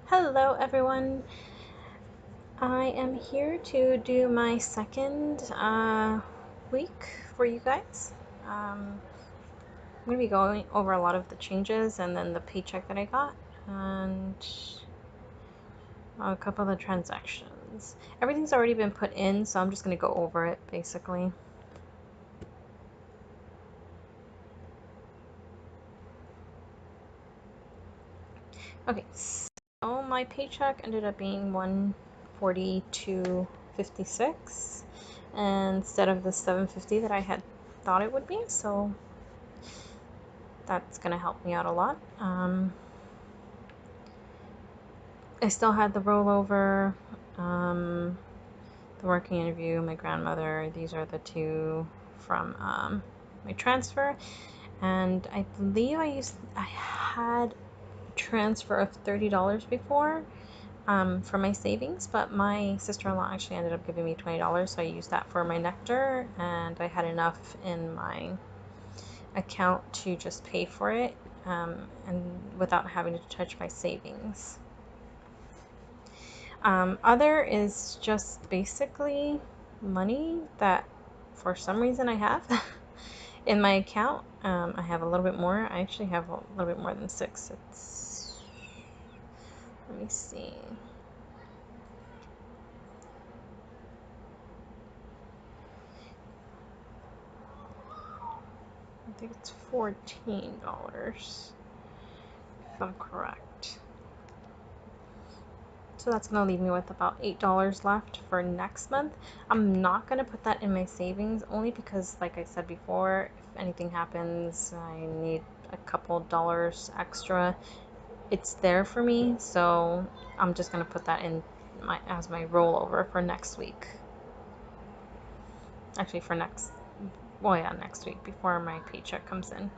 Hello everyone. I am here to do my second week for you guys. I'm going to be going over a lot of the changes and then the paycheck that I got and a couple of the transactions. Everything's already been put in, so I'm just going to go over it basically. Okay, so my paycheck ended up being $142.56 instead of the $7.50 that I had thought it would be, so that's gonna help me out a lot. I still had the rollover, the working interview, my grandmother. These are the two from my transfer, and I believe I had transfer of $30 before for my savings, but my sister-in-law actually ended up giving me $20, so I used that for my nectar, and I had enough in my account to just pay for it and without having to touch my savings. Other is just basically money that for some reason I have in my account. I have a little bit more. I actually have a little bit more than 6. Let me see. I think it's $14 if I'm correct. So that's going to leave me with about $8 left for next month. I'm not going to put that in my savings only because, like I said before, if anything happens, I need a couple dollars extra. It's there for me, so I'm just going to put that in as my rollover for next week. Actually, for next week before my paycheck comes in.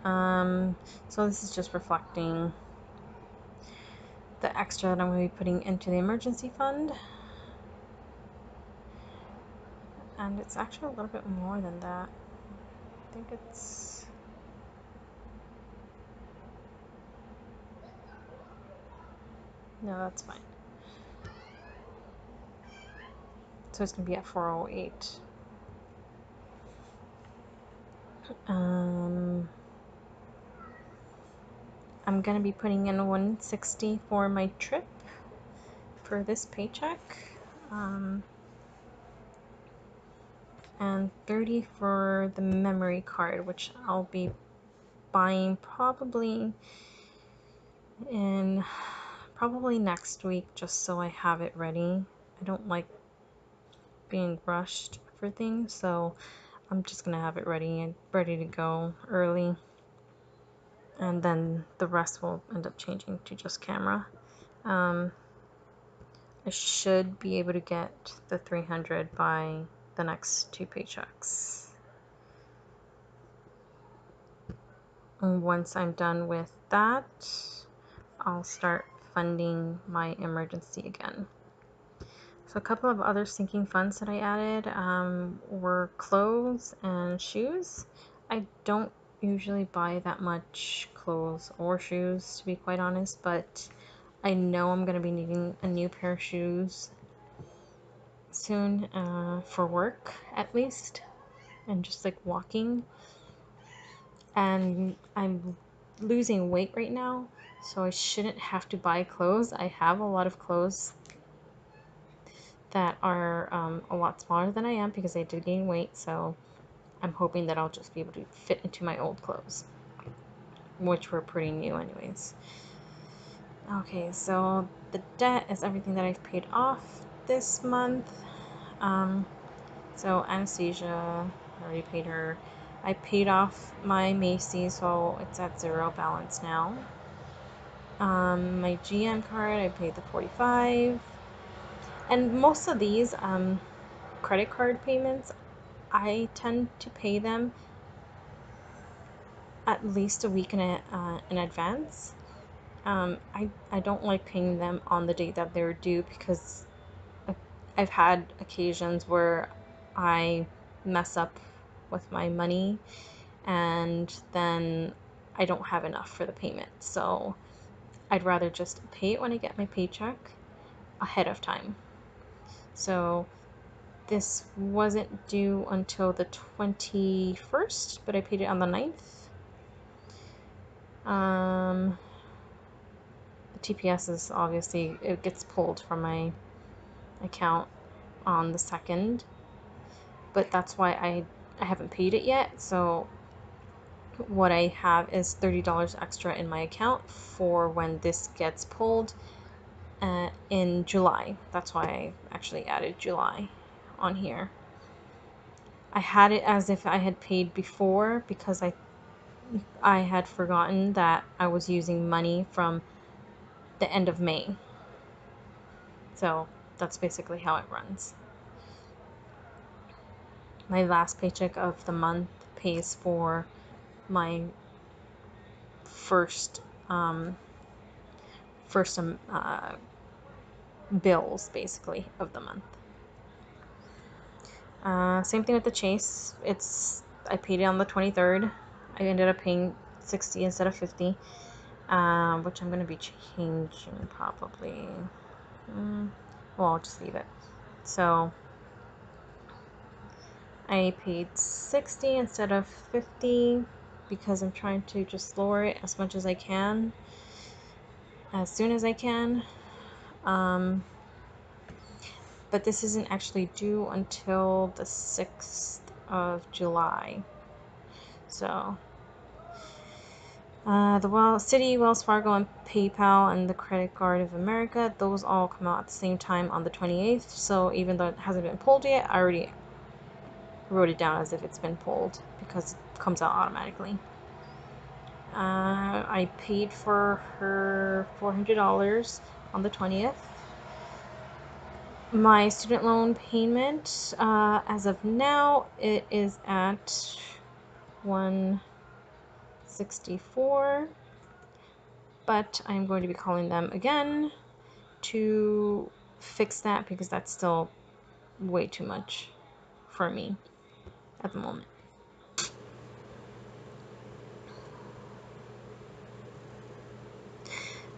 So this is just reflecting the extra that I'm going to be putting into the emergency fund. And it's actually a little bit more than that. I think it's... No, that's fine. So it's going to be at 408. I'm going to be putting in 160 for my trip for this paycheck. And 30 for the memory card, which I'll be buying probably next week, just so I have it ready. I don't like being rushed for things, so I'm just gonna have it ready to go early, and then the rest will end up changing to just camera. I should be able to get the 300 by the next 2 paychecks. And once I'm done with that, I'll start funding my emergency again. So a couple of other sinking funds that I added were clothes and shoes. I don't usually buy that much clothes or shoes, to be quite honest, but I know I'm going to be needing a new pair of shoes soon for work at least, and just like walking. And I'm losing weight right now, so I shouldn't have to buy clothes. I have a lot of clothes that are a lot smaller than I am because I did gain weight, so I'm hoping that I'll just be able to fit into my old clothes, which were pretty new anyways. Okay, so the debt is everything that I've paid off this month. So Anastasia, I already paid her. I paid off my Macy's, so it's at 0 balance now. My GM card, I paid the $45. And most of these credit card payments, I tend to pay them at least a week in advance. I don't like paying them on the date that they're due because I've had occasions where I mess up with my money and then I don't have enough for the payment. So I'd rather just pay it when I get my paycheck ahead of time. So this wasn't due until the 21st, but I paid it on the 9th. The TPS is obviously, it gets pulled from my account on the 2nd, but that's why I haven't paid it yet. So what I have is $30 extra in my account for when this gets pulled in July. That's why I actually added July on here. I had it as if I had paid before because I had forgotten that I was using money from the end of May. So that's basically how it runs. My last paycheck of the month pays for my first bills, basically, of the month. Same thing with the Chase. I paid it on the 23rd. I ended up paying $60 instead of $50, which I'm going to be changing probably. Well, I'll just leave it. So I paid $60 instead of $50 because I'm trying to just lower it as much as I can, as soon as I can. But this isn't actually due until the 6th of July. So the Citi, Wells Fargo, and PayPal, and the Credit Card of America, those all come out at the same time on the 28th. So even though it hasn't been pulled yet, I already wrote it down as if it's been pulled because it comes out automatically. I paid for her $400 on the 20th. My student loan payment, as of now, it is at $164, but I'm going to be calling them again to fix that because that's still way too much for me at the moment.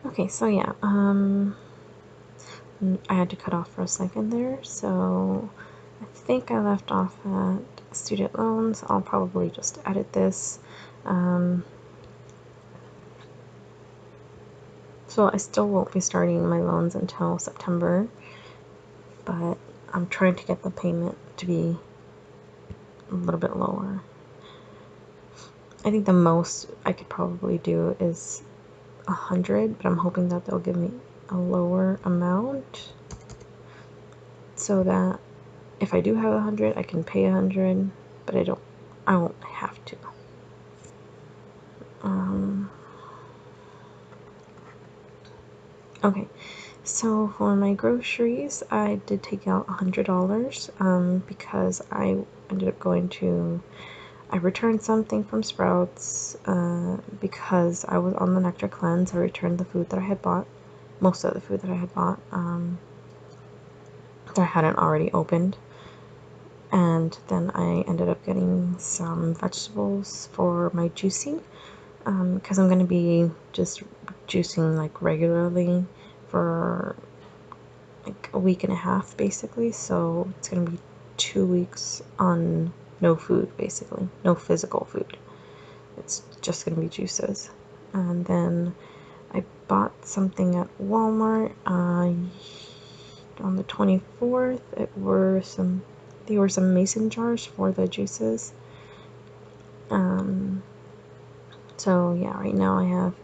Okay, so yeah, I had to cut off for a second there, so I think I left off at student loans. I'll probably just edit this. So I still won't be starting my loans until September, but I'm trying to get the payment to be a little bit lower. I think the most I could probably do is 100, but I'm hoping that they'll give me a lower amount so that if I do have 100, I can pay 100, but I won't have to. Okay, so for my groceries, I did take out $100 because I ended up I returned something from Sprouts because I was on the Nectar Cleanse. I returned the food that I had bought, most of the food that I had bought that I hadn't already opened. And then I ended up getting some vegetables for my juicing because I'm going to be just juicing like regularly for like a week and a half basically. So it's going to be 2 weeks on no food, basically no physical food. It's just going to be juices. And then I bought something at Walmart on the 24th. There were some mason jars for the juices. So yeah, right now I have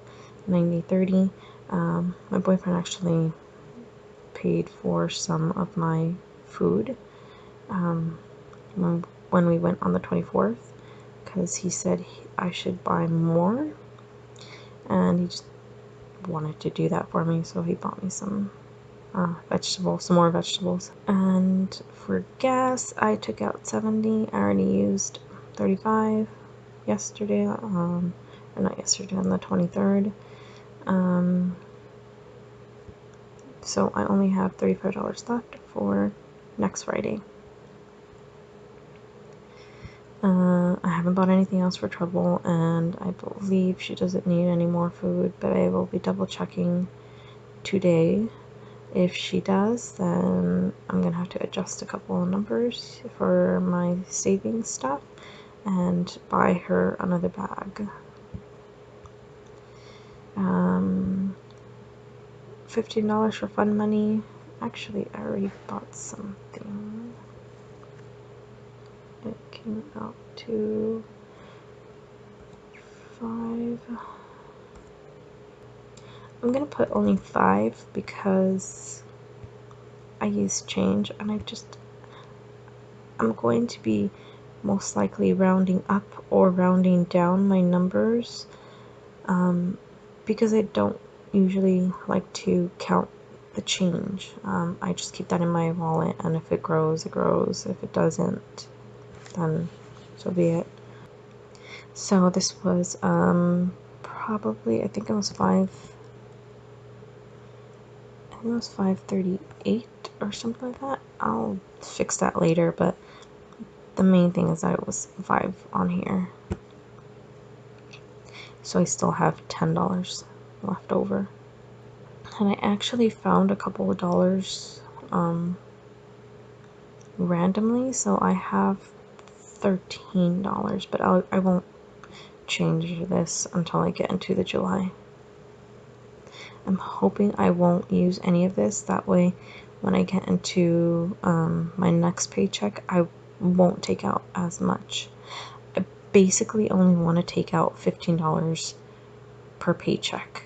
90/30. My boyfriend actually paid for some of my food when we went on the 24th because he said I should buy more, and he just wanted to do that for me, so he bought me some more vegetables. And for gas, I took out 70. I already used 35 yesterday, or not yesterday, on the 23rd. So I only have $35 left for next Friday. I haven't bought anything else for trouble, and I believe she doesn't need any more food, but I will be double checking today. If she does, then I'm gonna have to adjust a couple of numbers for my savings stuff and buy her another bag. $15 for fun money. Actually, I already bought something. It came out to $5. I'm gonna put only $5 because I use change, and I'm going to be most likely rounding up or rounding down my numbers, because I don't usually like to count the change. I just keep that in my wallet, and if it grows, it grows. If it doesn't, then so be it. So this was probably, I think it was 538 or something like that. I'll fix that later, but the main thing is that it was 5 on here. So I still have $10 left over. And I actually found a couple of dollars randomly, so I have $13, but I won't change this until I get into the July. I'm hoping I won't use any of this, that way when I get into my next paycheck I won't take out as much. I basically only want to take out $15 per paycheck.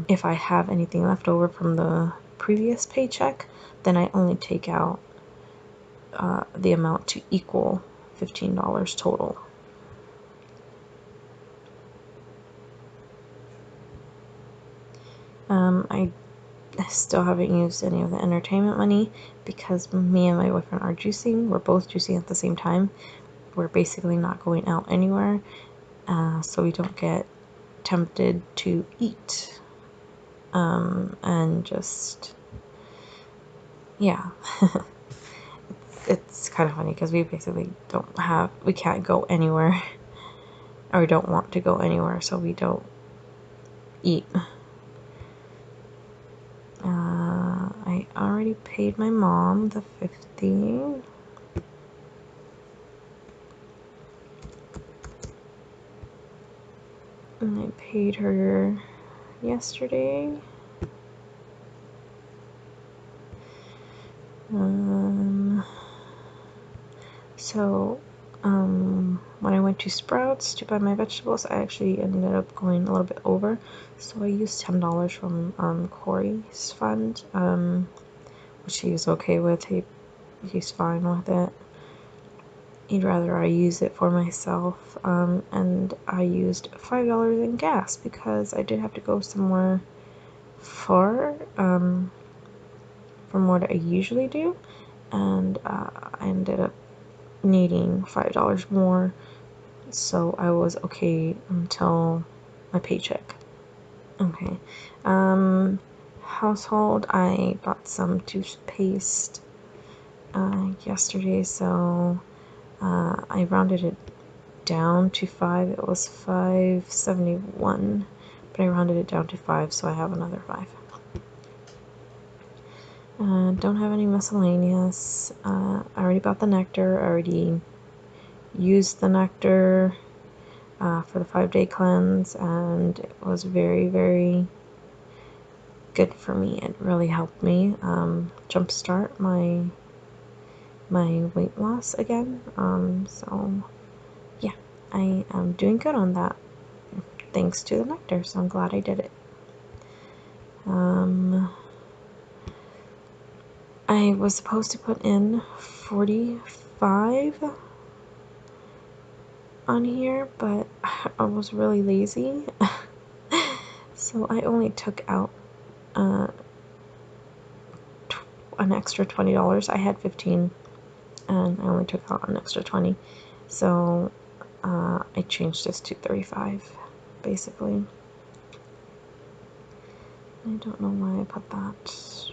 If I have anything left over from the previous paycheck, then I only take out the amount to equal $15 total. I still haven't used any of the entertainment money because me and my boyfriend are juicing. We're both juicing at the same time. We're basically not going out anywhere, so we don't get tempted to eat. And just, yeah. It's kind of funny because we basically we can't go anywhere, or we don't want to go anywhere, so we don't eat. I already paid my mom the $50. And I paid her yesterday. When I went to Sprouts to buy my vegetables, I actually ended up going a little bit over. So I used $10 from Corey's fund, which he's okay with. He's fine with it. He'd rather I use it for myself. And I used $5 in gas because I did have to go somewhere far from what I usually do, and I ended up needing $5 more, so I was okay until my paycheck. Okay. Household, I bought some toothpaste yesterday, so I rounded it down to 5. It was $5.71, but I rounded it down to 5, so I have another 5. Don't have any miscellaneous. I already bought the nectar. I already used the nectar for the 5-day cleanse, and it was very, very good for me. It really helped me jumpstart my weight loss again. So yeah, I am doing good on that thanks to the nectar, so I'm glad I did it. I was supposed to put in 45 on here, but I was really lazy, so I only took out an extra $20. I had 15, and I only took out an extra 20, so I changed this to 35, basically. I don't know why I put that.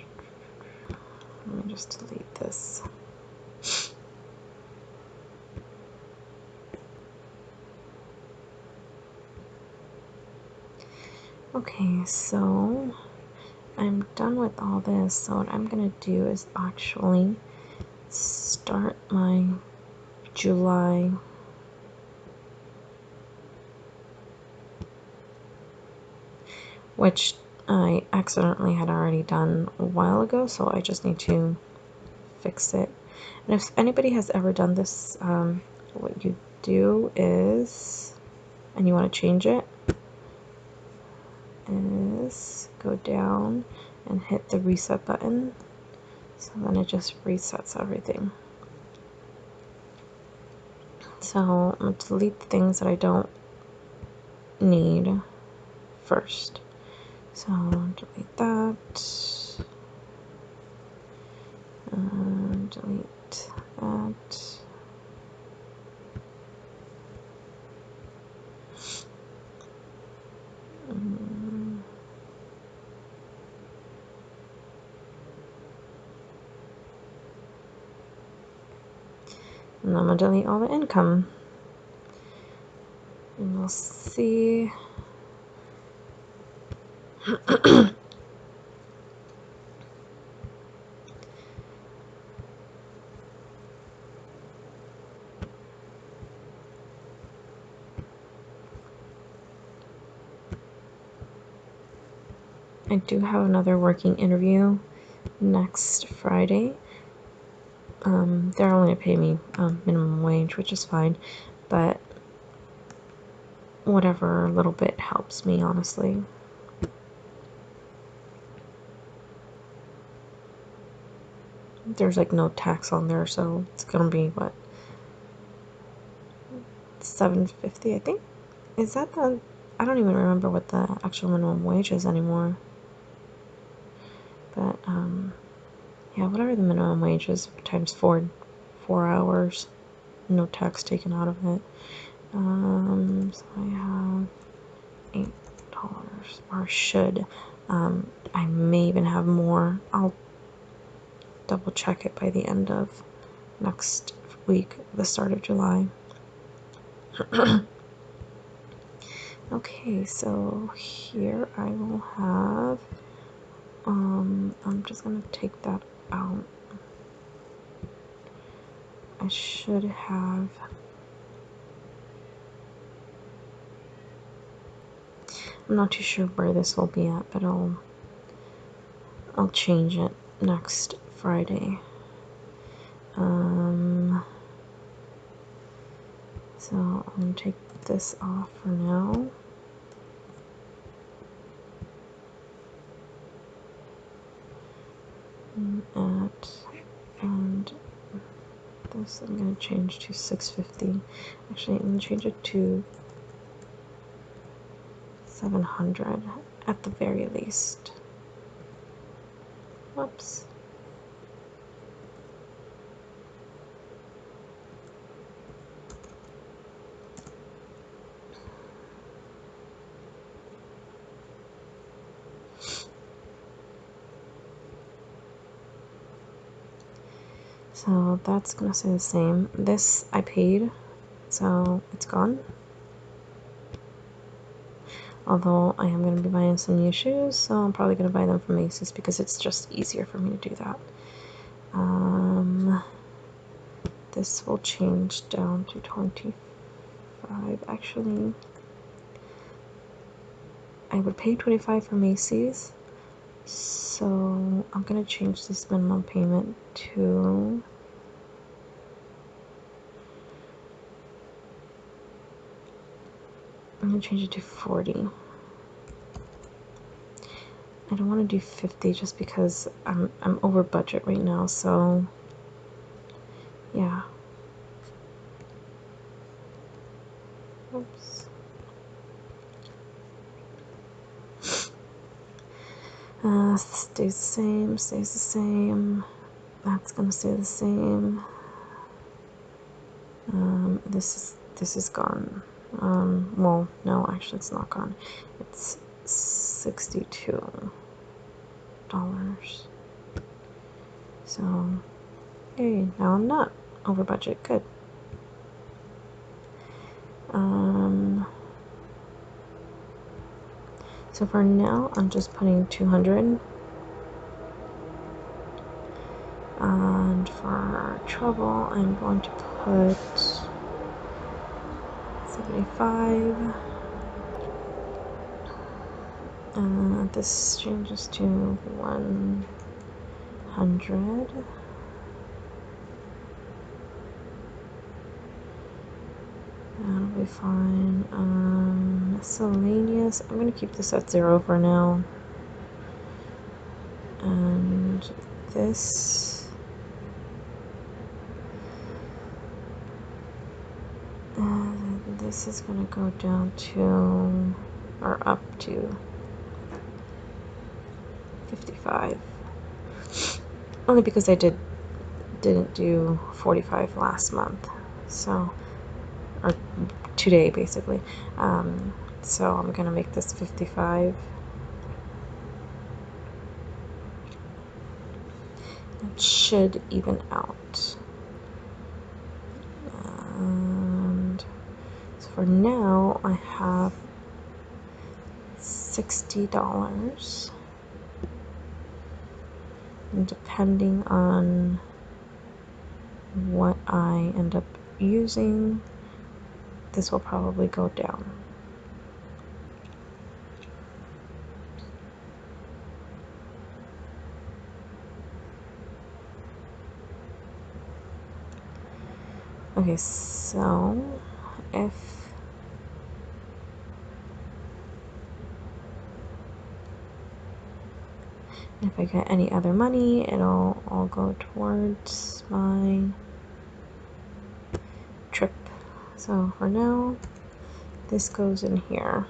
Let me just delete this. Okay, so I'm done with all this. So what I'm gonna do is actually start my July which I accidentally had already done a while ago, so I just need to fix it. And if anybody has ever done this, what you do is, and you want to change it, is go down and hit the reset button, so then it just resets everything. So I'm going to delete the things that I don't need first. So delete that, delete that. And I'm going to delete all the income. And we'll see. I do have another working interview next Friday. They're only going to pay me minimum wage, which is fine, but whatever little bit helps me, honestly. There's like no tax on there, so it's gonna be what, $7.50, I think. Is that the? I don't even remember what the actual minimum wage is anymore. But yeah, whatever the minimum wage is times 4 hours, no tax taken out of it. So I have $8, or should. I may even have more. I'll double check it by the end of next week, the start of July. Okay, so here I will have, I'm just gonna take that out. I should have, I'm not too sure where this will be at, but I'll change it next Friday. So I'm gonna take this off for now. And this I'm gonna change to 650. Actually, I'm gonna change it to 700 at the very least. Whoops. So that's gonna stay the same. This I paid, so it's gone. Although I am gonna be buying some new shoes, so I'm probably gonna buy them from Macy's because it's just easier for me to do that. This will change down to 25. Actually, I would pay 25 for Macy's, so I'm gonna change this minimum payment to, I'm gonna change it to 40. I don't want to do 50 just because I'm over budget right now, so yeah. Oops. Stays the same, stays the same. That's gonna stay the same. This is gone. Well, no, actually it's not gone. It's $62. So, hey, now I'm not over budget. Good. So for now, I'm just putting 200. And for trouble, I'm going to put 75. This changes to 100. That'll be fine. Miscellaneous, I'm going to keep this at 0 for now. And this, this is going to go down to, or up to 55. Only because I didn't do 45 last month, so, or today basically. So I'm gonna make this 55. It should even out. And so for now, I have $60. And depending on what I end up using, this will probably go down. Okay, so if I get any other money, it'll all go towards my trip. So for now, this goes in here.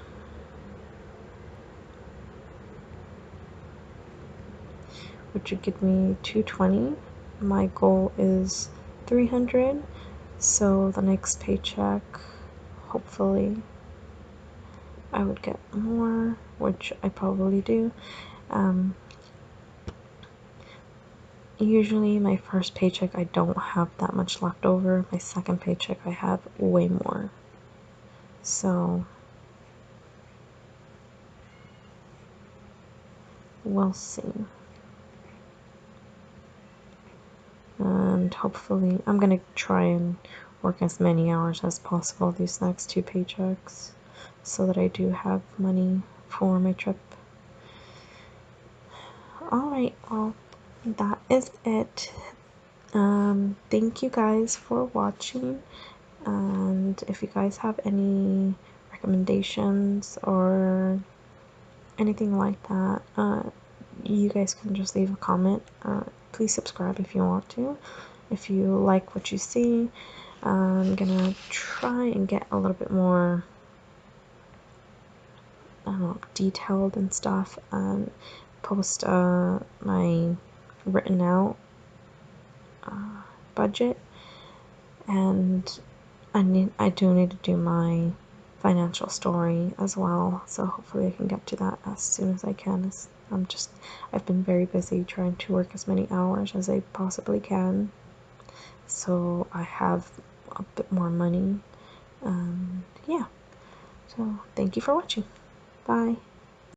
Which would give me 220. My goal is 300. So the next paycheck, hopefully, I would get more, which I probably do. Usually my first paycheck I don't have that much left over. My second paycheck I have way more. So we'll see. And hopefully I'm gonna try and work as many hours as possible these next 2 paychecks so that I do have money for my trip. Alright, well, that is it. Thank you guys for watching, and if you guys have any recommendations or anything like that, you guys can just leave a comment. Please subscribe if you want to, if you like what you see. I'm gonna try and get a little bit more, I don't know, detailed and stuff, and post my written out budget, and I do need to do my financial story as well, so hopefully I can get to that as soon as I can. I've been very busy trying to work as many hours as I possibly can, so I have a bit more money. Yeah, so thank you for watching. Bye.